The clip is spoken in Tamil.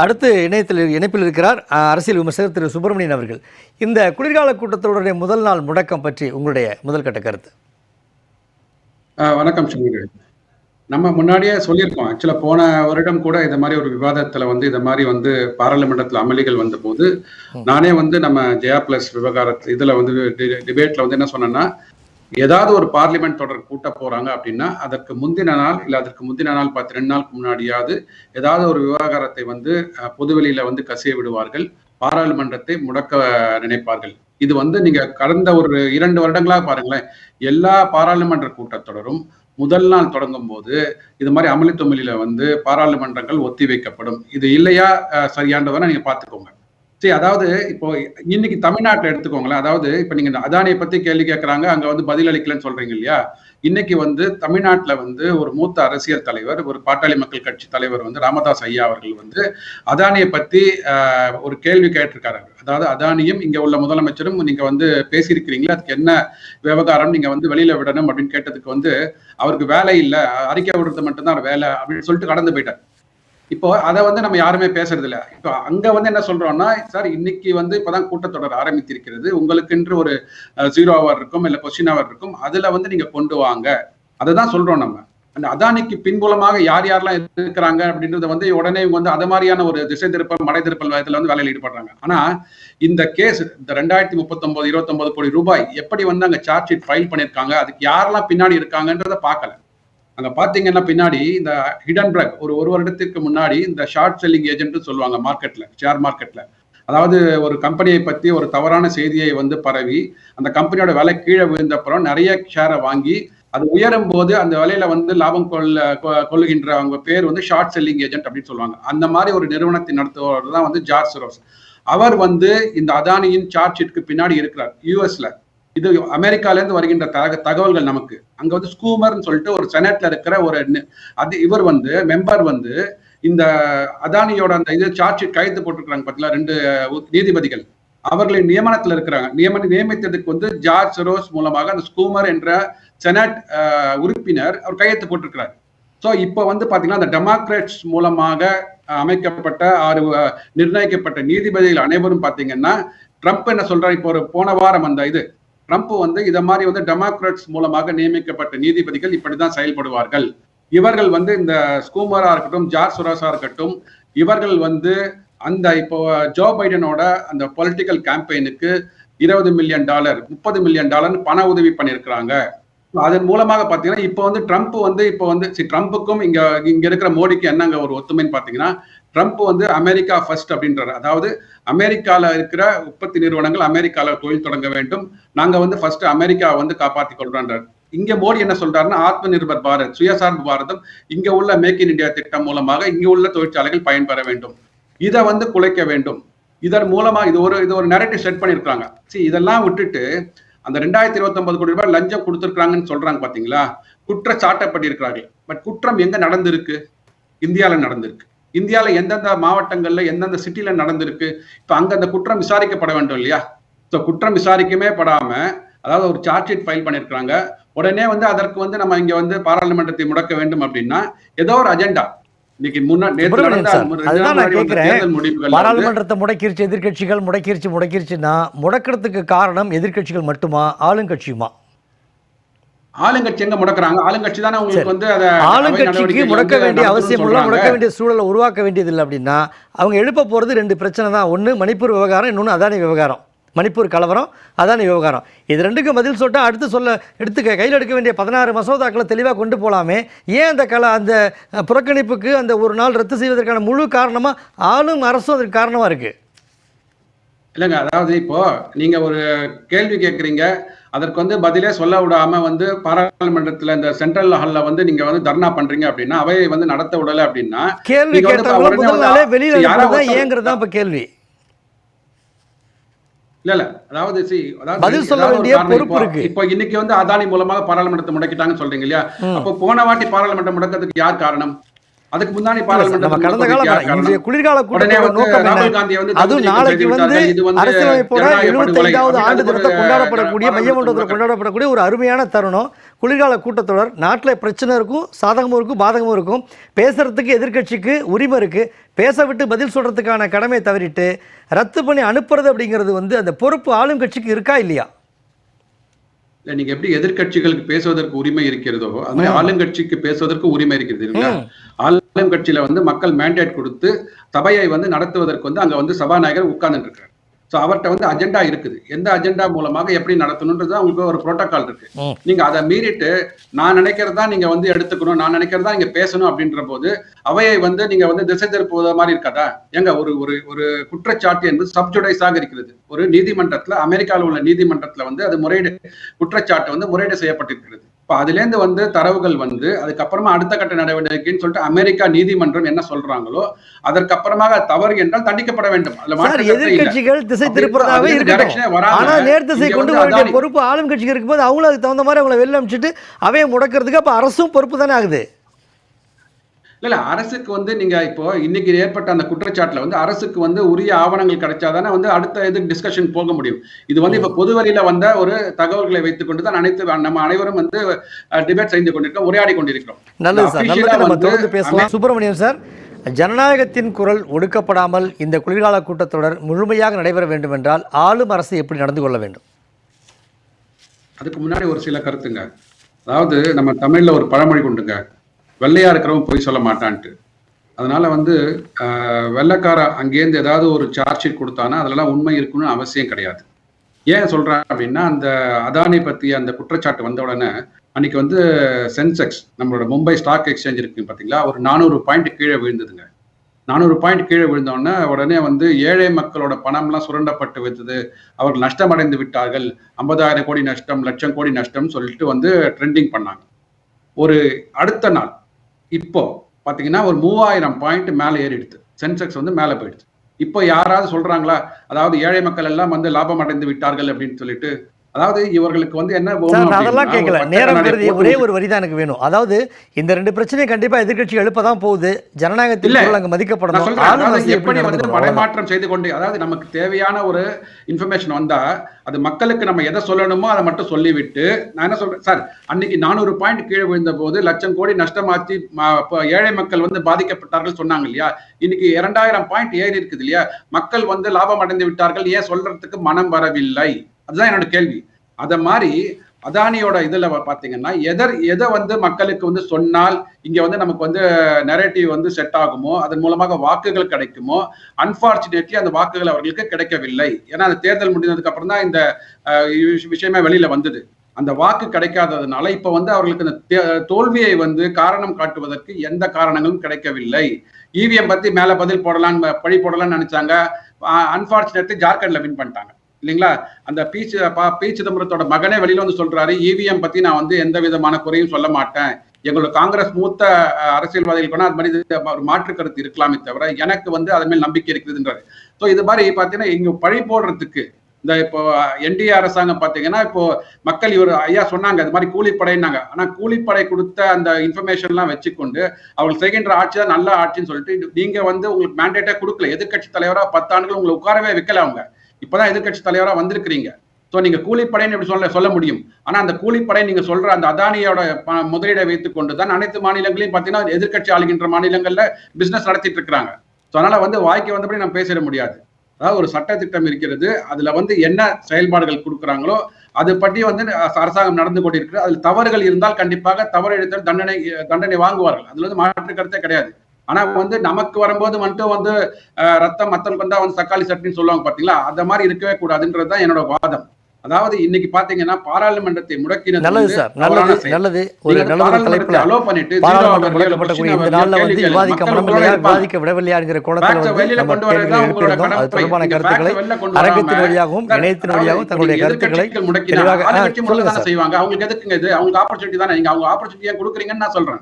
அடுத்து இணைப்பில் இருக்கிறார் அரசியல் விமர்சகர் திரு சுப்பிரமணியன் அவர்கள். இந்த குளிர்கால கூட்டத்தொடருடைய முதல் நாள் முடக்கம் பற்றி உங்களுடைய முதல் கட்ட கருத்து. வணக்கம் சண்முக. நம்ம முன்னாடியே சொல்லியிருக்கோம். ஆக்சுவலா போன வருடம் கூட இந்த மாதிரி ஒரு விவாதத்துல இந்த மாதிரி பாராளுமன்றத்தில் அமளிகள் வந்த போது நானே நம்ம ஜெயா பிளஸ் விவகாரத்து இதுல டிபேட்ல என்ன சொன்னேன்னா, ஏதாவது ஒரு பார்லிமெண்ட் தொடர் கூட்ட போறாங்க அப்படின்னா அதற்கு முந்தின நாள் இல்ல அதற்கு முந்தின நாள் 2 நாளுக்கு முன்னாடியாவது ஏதாவது ஒரு விவகாரத்தை பொதுவெளியில கசிய விடுவார்கள், பாராளுமன்றத்தை முடக்க நினைப்பார்கள். இது நீங்க கடந்த ஒரு 2 வருடங்களா பாருங்களேன், எல்லா பாராளுமன்ற கூட்டத்தொடரும் முதல் நாள் தொடங்கும் போது இது மாதிரி அமளி தொமளியில பாராளுமன்றங்கள் ஒத்தி வைக்கப்படும். இது இல்லையா சரியானதுன்னு நீங்க பாத்துக்கோங்க. சரி, அதாவது இப்போ இன்னைக்கு தமிழ்நாட்டில் எடுத்துக்கோங்களேன். அதாவது இப்ப நீங்க அதானியை பத்தி கேள்வி கேட்கறாங்க, அங்க பதில் அளிக்கலன்னு சொல்றீங்க இல்லையா? இன்னைக்கு தமிழ்நாட்டுல ஒரு மூத்த அரசியல் தலைவர், ஒரு பாட்டாளி மக்கள் கட்சி தலைவர் ராமதாஸ் ஐயா அவர்கள் அதானியை பத்தி ஒரு கேள்வி கேட்டிருக்காரு. அதாவது அதானியும் இங்க உள்ள முதலமைச்சரும் நீங்க பேசியிருக்கிறீங்களா, அதுக்கு என்ன விவகாரம், நீங்க வெளியில விடணும் அப்படின்னு கேட்டதுக்கு அவருக்கு வேலை இல்லை, அறிக்கை விடுறது மட்டும்தான் வேலை அப்படின்னு சொல்லிட்டு கடந்து போயிட்டார். இப்போ அதை நம்ம யாருமே பேசுறது இல்ல. இப்போ அங்க என்ன சொல்றோம்னா, சார் இன்னைக்கு இப்பதான் கூட்டத்தொடர் ஆரம்பித்திருக்கிறது, உங்களுக்கு என்று ஒரு 0 ஹவர் இருக்கும் இல்ல கொஸ்டின் ஹவர் இருக்கும், அதுல நீங்க கொண்டு வாங்க, அதுதான் சொல்றோம். நம்ம அந்த அதானிக்கு பின்புலமாக யாரெல்லாம் இருக்கிறாங்க அப்படின்றத உடனே அது மாதிரியான ஒரு திசை திருப்பல் மடை திருப்பல் வயதுல வேலையில் ஈடுபடுறாங்க. ஆனா இந்த கேஸ் இந்த 2039 29 கோடி ரூபாய் எப்படி அங்க சார்ஜ் ஷீட் ஃபைல் பண்ணிருக்காங்க, அதுக்கு யாரெல்லாம் பின்னாடி இருக்காங்கன்றத பார்க்கல. அங்க பாத்தீங்கன்னா பின்னாடி இந்த ஹிடன்பர்க் ஒரு வருடத்திற்கு முன்னாடி இந்த ஷார்ட் செல்லிங் ஏஜென்ட் சொல்லுவாங்க மார்க்கெட்ல, ஷேர் மார்க்கெட்ல. அதாவது ஒரு கம்பெனியை பத்தி ஒரு தவறான செய்தியை பரவி அந்த கம்பெனியோட விலை கீழே விழுந்தப்புறம் நிறைய ஷேரை வாங்கி அது உயரும் போது அந்த விலையில லாபம் கொள்ளுகின்ற அவங்க பேர் ஷார்ட் செல்லிங் ஏஜென்ட் அப்படின்னு சொல்லுவாங்க. அந்த மாதிரி ஒரு நிறுவனத்தை நடத்துவர் தான் ஜார்ஜ் சோரோஸ். அவர் இந்த அதானியின் சார்ஜ் ஷீட்டுக்கு பின்னாடி இருக்கிறார் யூஎஸ்ல. இது அமெரிக்கால இருந்து வருகின்ற தகவல்கள் நமக்கு அங்க ஸ்கூமர்னு சொல்லிட்டு ஒரு செனட்ல இருக்கிற ஒரு இவர் மெம்பர் இந்த அதானியோட அந்த இது சார்ஜ் ஷீட் கையெழுத்து போட்டிருக்கிறாங்க பாத்தீங்களா, 2 நீதிபதிகள் அவர்களின் நியமனத்துல இருக்கிறாங்க. நியமித்ததுக்கு ஜார்ஜ் சோரோஸ் மூலமாக அந்த ஸ்கூமர் என்ற செனட் உறுப்பினர் அவர் கையெழுத்து போட்டிருக்கிறார். ஸோ இப்போ பாத்தீங்கன்னா அந்த டெமோக்ராட்ஸ் மூலமாக அமைக்கப்பட்ட நிர்ணயிக்கப்பட்ட நீதிபதிகள் அனைவரும் பாத்தீங்கன்னா ட்ரம்ப் என்ன சொல்றாரு, இப்போ ஒரு போன வாரம் ட்ரம்ப் இத மாதிரி டெமோக்ராட்ஸ் மூலமாக நியமிக்கப்பட்ட நீதிபதிகள் இப்படிதான் செயல்படுவார்கள். இவர்கள் இந்த ஸ்கூமரா இருக்கட்டும், ஜார்ஜ் சோரோஸா இருக்கட்டும், இவர்கள் அந்த இப்போ ஜோ பைடனோட அந்த பொலிட்டிக்கல் கேம்பெயினுக்கு $20 மில்லியன் $30 மில்லியன் பண உதவி பண்ணியிருக்கிறாங்க. அதன் மூலமாக பாத்தீங்கன்னா இப்போ ட்ரம்ப் இப்போ ட்ரம்ப்புக்கும் இங்க இருக்கிற மோடிக்கு என்னங்க ஒரு ஒத்துமைன்னு பாத்தீங்கன்னா, ட்ரம்ப் அமெரிக்கா ஃபர்ஸ்ட் அப்படின்றாரு. அதாவது அமெரிக்கால இருக்கிற உற்பத்தி நிறுவனங்கள் அமெரிக்கால தொழில் தொடங்க வேண்டும், நாங்க ஃபர்ஸ்ட் அமெரிக்கா காப்பாத்தி கொள்றான்றார். இங்க மோடி என்ன சொல்றாருன்னா, ஆத்ம நிர்பர் பாரத், சுயசார்பு பாரதம், இங்க உள்ள மேக் இன் இந்தியா திட்டம் மூலமாக இங்க உள்ள தொழிற்சாலைகள் பயன்பெற வேண்டும், இதை குலைக்க வேண்டும். இதன் மூலமா இது ஒரு நரேட்டிவ் செட் பண்ணிருக்காங்க. இதெல்லாம் விட்டுட்டு அந்த 2029 கோடி ரூபாய் லஞ்சம் கொடுத்திருக்காங்கன்னு சொல்றாங்க பாத்தீங்களா, குற்றச்சாட்டப்பட்டிருக்கிறார்கள். பட் குற்றம் எங்க நடந்திருக்கு? இந்தியால நடந்திருக்கு. இந்தியால எந்தெந்த மாவட்டங்கள்ல எந்தெந்த சிட்டில நடந்திருக்கு? இப்ப அங்க அந்த குற்றம் விசாரிக்கப்பட வேண்டும் இல்லையா? குற்றம் விசாரிக்கவே படாம அதாவது ஒரு சார்ஜ் ஷீட் ஃபைல் பண்ணிருக்காங்க, உடனே அதற்கு நம்ம இங்க பாராளுமன்றத்தை முடக்க வேண்டும் அப்படின்னா ஏதோ ஒரு அஜெண்டா. பாராளுமன்றத்தை முடக்கிருச்சு எதிர்கட்சிகள், முடக்கிருச்சுன்னா முடக்கிறதுக்கு காரணம் எதிர்கட்சிகள் மட்டுமா, ஆளுங்கட்சியுமா? ஆளுங்கட்சி எங்க முடக்குறாங்க? ஆளுங்கட்சி தானே உங்களுக்கு ஆளுங்கட்சிக்கு முடக்க வேண்டிய அவசியம் உள்ள, முடக்க வேண்டிய சூழலை உருவாக்க வேண்டியது இல்லை அப்படின்னா அவங்க எழுப்ப போறது 2 பிரச்சனை தான். ஒன்று மணிப்பூர் விவகாரம், இன்னொன்று அதானி விவகாரம். மணிப்பூர் கலவரம், அதானி விவகாரம். இது 2க்கும் பதில் சொல்லிட்டா அடுத்து கையில் எடுக்க வேண்டிய 16 மசோதாக்களை தெளிவாக கொண்டு போகலாமே. ஏன் அந்த புறக்கணிப்புக்கு அந்த ஒரு நாள் ரத்து செய்வதற்கான முழு காரணமா ஆளும் அரசும் அதற்கு காரணமா இருக்கு இல்லைங்க? அதாவது இப்போ நீங்க ஒரு கேள்வி கேட்குறீங்க, அதற்கு பதிலே சொல்ல விடாம பாராளுமன்றத்துல இந்த சென்ட்ரல் ஹால்ல நீங்க தர்ணா பண்றீங்க அப்படின்னா, அவையை நடத்த விடல அப்படின்னா கேள்வி கேட்டாலே வெளியில ஏங்கிறதா இப்ப கேள்வி இல்ல. அதாவது பதில் சொல்ல வேண்டிய பொறுப்பு இருக்கு. இப்போ இன்னைக்கு அதானி மூலமாக பாராளுமன்றத்தை முடக்கிட்டாங்கன்னு சொல்றீங்க இல்லையா? அப்போ போன வாட்டி பாராளுமன்றம் முடக்கிறதுக்கு யார் காரணம்? அதுக்கு முன்னாடி நம்ம கடந்த பாராளுமன்றத்தில் இன்றைய குளிர்கால உடனே கூட்டத்தோட வந்து நோக்கம் ராகுல் என்ன? காந்தியை வந்து அதுவும் தகுதி நாளைக்கு செய்து வந்து விட்டார்கள். இது வந்து அரசியலமைப்போட ஜனநாயக படுகொலை 75வது அப்படின்னு தினத்தை அது மையமண்டலத்தில் ஒரு கொண்டாடப்படக்கூடிய ஒரு அருமையான தருணம். குளிர்கால கூட்டத்தொடர். நாட்டில் பிரச்சனை இருக்கும், சாதகமும் இருக்கும், பாதகமும் இருக்கும். பேசுறதுக்கு எதிர்க்கட்சிக்கு உரிமை இருக்கு. பேச விட்டு பதில் சொல்றதுக்கான கடமையை தவறிட்டு ரத்து பண்ணி அனுப்புறது அப்படிங்கிறது வந்து அந்த பொறுப்பு ஆளும் கட்சிக்கு இருக்கா இல்லையா? நீங்க எப்படி எதிர்க்கட்சிகளுக்கு பேசுவதற்கு உரிமை இருக்கிறதோ அது மாதிரி ஆளுங்கட்சிக்கு பேசுவதற்கு உரிமை இருக்கிறது இல்லைங்களா? ஆளுங்கட்சியில வந்து மக்கள் மேண்டேட் கொடுத்து சபையை வந்து நடத்துவதற்கு வந்து அங்க வந்து சபாநாயகர் உட்கார்ந்துட்டு இருக்காரு. ஸோ அவர்கிட்ட வந்து அஜெண்டா இருக்குது. எந்த அஜெண்டா மூலமாக எப்படி நடத்தணுன்றது உங்களுக்கு ஒரு புரோட்டோகால் இருக்கு. நீங்க அதை மீறிட்டு நான் நினைக்கிறதா நீங்க வந்து எடுத்துக்கணும், நான் நினைக்கிறதா நீங்க பேசணும் அப்படின்ற போது அவையை வந்து நீங்க வந்து திசை திருப்புவத மாதிரி இருக்காதா? எங்க ஒரு ஒரு ஒரு குற்றச்சாட்டு என்பது சப்ஜுடைஸாக இருக்கிறது. ஒரு நீதிமன்றத்துல, அமெரிக்காவில் உள்ள நீதிமன்றத்துல வந்து அது முறையீடு குற்றச்சாட்டு வந்து முறையீடு செய்யப்பட்டிருக்கிறது. இப்ப அதுல இருந்து வந்து தரவுகள் வந்து அதுக்கப்புறமா அடுத்த கட்ட நடவடிக்கைன்னு சொல்லிட்டு அமெரிக்கா நீதிமன்றம் என்ன சொல்றாங்களோ அதற்கப்புறமாக தவறு என்றால் தண்டிக்கப்பட வேண்டும். எதிர்க்கட்சிகள் திசை திருப்பதாகவே இருக்கட்டும். ஆனா நேர் திசை கொண்டு வர வேண்டிய பொறுப்பு ஆளும் கட்சிக்கு இருக்கும்போது அவங்களும் அதுக்கு தகுந்த மாதிரி அவங்களை வெளில அனுப்பிச்சிட்டு அவையை முடக்கிறதுக்கு அப்ப அரசும் பொறுப்பு தானே ஆகுது. இல்ல அரசுக்கு வந்து நீங்க இப்போ இன்னைக்கு ஏற்பட்ட அந்த குற்றச்சாட்டுல வந்து அரசுக்கு வந்து உரிய ஆவணங்கள் கிடைச்சாதானே வந்து அடுத்த இதுக்கு டிஸ்கஷன் போக முடியும். இது வந்து இப்ப பொது வழியில வந்த ஒரு தகவல்களை வைத்துக் கொண்டு தான் அனைத்து நம்ம அனைவரும் வந்து டிபேட் செய்து கொண்டிருக்கோம், உரையாடி கொண்டிருக்கிறோம். நல்லது சார், நல்லது. நம்ம தொடர்ந்து பேசலாம். சுப்பிரமணியம் சார், ஜனநாயகத்தின் குரல் ஒடுக்கப்படாமல் இந்த குளிர்கால கூட்டத்தொடர் முழுமையாக நடைபெற வேண்டும் என்றால் ஆளும் அரசு எப்படி நடந்து கொள்ள வேண்டும்? அதுக்கு முன்னாடி ஒரு சில கருத்துங்க. அதாவது நம்ம தமிழ்ல ஒரு பழமொழி கொண்டுங்க, வெள்ளையா இருக்கிறவன் போய் சொல்ல மாட்டான்ட்டு. அதனால வந்து வெள்ளைக்கார அங்கேருந்து ஏதாவது ஒரு சார்ஜ் ஷீட் கொடுத்தானா அதெல்லாம் உண்மை இருக்குன்னு அவசியம் கிடையாது. ஏன் சொல்றேன் அப்படின்னா, அந்த அதானி பத்தி அந்த குற்றச்சாட்டு வந்த உடனே அன்னைக்கு வந்து சென்செக்ஸ் நம்மளோட மும்பை ஸ்டாக் எக்ஸ்சேஞ்ச் இருக்கு பாத்தீங்களா, ஒரு 400 பாயிண்ட் கீழே விழுந்ததுங்க. 400 பாயிண்ட் கீழே விழுந்தோடனே உடனே வந்து ஏழை மக்களோட பணம்லாம் சுரண்டப்பட்டு விட்டது, அவர்கள் நஷ்டமடைந்து விட்டார்கள், 50,000 கோடி நஷ்டம், லட்சம் கோடி நஷ்டம் சொல்லிட்டு வந்து ட்ரெண்டிங் பண்ணாங்க. ஒரு அடுத்த நாள் இப்போ பாத்தீங்கன்னா ஒரு 3000 பாயிண்ட் மேல ஏறிடுது, சென்செக்ஸ் வந்து மேல போயிடுது. இப்போ யாராவது சொல்றாங்களா அதாவது ஏழை மக்கள் எல்லாம் வந்து லாபம் அடைந்து விட்டார்கள் அப்படின்னு சொல்லிட்டு? அதாவது இவர்களுக்கு வந்து என்ன அதெல்லாம் கேட்கல, நேரம் கருதி ஒரே ஒரு வரிதான் எனக்கு வேணும். அதாவது இந்த ரெண்டு பிரச்சனையும் கண்டிப்பா எதிர்க்கட்சி எழுப்பதான் போகுது. ஜனநாயகத்தில் அங்க மதிக்கப்படணும். எப்படி வந்து மடைமாற்றம் செய்து கொண்டு, அதாவது நமக்கு தேவையான ஒரு இன்ஃபர்மேஷன் வந்தா அது மக்களுக்கு நம்ம எதை சொல்லணுமோ அதை மட்டும் சொல்லிவிட்டு, நான் என்ன சொல்றேன் சார், அன்னைக்கு 400 பாயிண்ட் கீழே விழுந்த போது லட்சம் கோடி நஷ்டமாச்சு, ஏழை மக்கள் வந்து பாதிக்கப்பட்டார்கள் சொன்னாங்க இல்லையா? இன்னைக்கு 2000 பாயிண்ட் ஏறி இருக்குது இல்லையா? மக்கள் வந்து லாபம் அடைந்து விட்டார்கள், ஏன் சொல்றதுக்கு மனம் வரவில்லை? அதுதான் என்னோட கேள்வி. அத மாதிரி அதானியோட இதுல பாத்தீங்கன்னா எதை வந்து மக்களுக்கு வந்து சொன்னால் இங்க வந்து நமக்கு வந்து நரேட்டிவ் வந்து செட் ஆகுமோ, அதன் மூலமாக வாக்குகள் கிடைக்குமோ, அன்பார்ச்சுனேட்லி அந்த வாக்குகள் அவர்களுக்கு கிடைக்கவில்லை. ஏன்னா அந்த தேர்தல் முடிந்ததுக்கு அப்புறம் தான் இந்த விஷயமே வெளியில வந்தது. அந்த வாக்கு கிடைக்காததுனால இப்ப வந்து அவர்களுக்கு இந்த தோல்வியை வந்து காரணம் காட்டுவதற்கு எந்த காரணங்களும் கிடைக்கவில்லை. இவிஎம் பத்தி மேல பதில் போடலாம், பழி போடலாம்னு நினைச்சாங்க. அன்பார்ச்சுனேட்லி ஜார்க்கண்ட்ல வின் பண்ணிட்டாங்க இல்லைங்களா? அந்த பி சிதம்பரத்தோட மகனே வெளியில வந்து சொல்றாரு, இவிஎம் பத்தி நான் வந்து எந்த விதமான குறையும் சொல்ல மாட்டேன், எங்களோட காங்கிரஸ் மூத்த அரசியல்வாதிகள் அது மாதிரி ஒரு மாற்று கருத்து இருக்கலாமே தவிர எனக்கு வந்து அதன் மேல் நம்பிக்கை இருக்குதுன்றாரு. ஸோ இது மாதிரி பாத்தீங்கன்னா இங்க பழி போடுறதுக்கு இந்த இப்போ என்டிஏ அரசாங்கம் பாத்தீங்கன்னா இப்போ மக்கள் இவர் ஐயா சொன்னாங்க அது மாதிரி கூலிப்படைன்னாங்க. ஆனா கூலிப்படை கொடுத்த அந்த இன்ஃபர்மேஷன் எல்லாம் வச்சுக்கொண்டு அவர்கள் செய்கின்ற ஆட்சி தான் நல்ல ஆட்சின்னு சொல்லிட்டு நீங்க வந்து உங்களுக்கு மேண்டேட்டே கொடுக்கல. எதிர்கட்சி தலைவரா 10 ஆண்டுகள் உங்களை உட்காரவே வைக்கல. அவங்க இப்பதான் எதிர்கட்சி தலைவரா வந்திருக்கிறீங்க. சோ நீங்க கூலிப்படைன்னு எப்படி சொல்ல முடியும்? ஆனா அந்த கூலிப்படை நீங்க சொல்ற அந்த அதானியோட முதலீடை வைத்துக் கொண்டுதான் அனைத்து மாநிலங்களையும் பாத்தீங்கன்னா எதிர்கட்சி ஆளுகின்ற மாநிலங்கள்ல பிசினஸ் நடத்திட்டு இருக்கிறாங்க. சோ அதனால வந்து வாய்க்கு வந்தபடி நம்ம பேசிட முடியாது. அதாவது ஒரு சட்ட திட்டம் இருக்கிறது, அதுல வந்து என்ன செயல்பாடுகள் கொடுக்குறாங்களோ அது பற்றி வந்து அரசாங்கம் நடந்து கொண்டிருக்கிறது. அதுல தவறுகள் இருந்தால் கண்டிப்பாக தவறு எடுத்தால் தண்டனை வாங்குவார்கள். அதுல வந்து மாற்று கருத்தே கிடையாது. ஆனா வந்து நமக்கு வரும்போது மட்டும் வந்து ரத்தம் மத்தம் கொண்டா வந்து தக்காளி சட்னின்னு சொல்லுவாங்க பாத்தீங்களா, அந்த மாதிரி இருக்கவே கூடாதுன்றதுதான் என்னோட வாதம். அதாவது இன்னைக்கு பாத்தீங்கன்னா பாராளுமன்றத்தை முடக்கினது நல்லது சார், நல்லது. ஒரு நல்ல தலைப்புல பாராளுமன்றம் முடக்கப்படக்கூடிய இந்த நாள்ல வந்து விவாதிக்க மனமில்லையா, விவாதிக்க விடவில்லையாங்கிற கோணத்துல வந்து நம்ம கேள்விகள் எழுப்பியிருந்தோம். அது தொடர்பான கருத்துக்களை அரங்கத்தின் வழியாகவும் இணையத்தின் வழியாகவும் தங்களுடைய கருத்துக்களை செய்வாங்க. அவங்களுக்கு எதுக்குங்க இது? அவங்களுக்கு ஆப்பர்ச்சுனிட்டி தானே, நீங்க அவங்க ஆப்பர்ச்சுனிட்டி ஏன் கொடுக்குறீங்கன்னு நான் சொல்றேன்.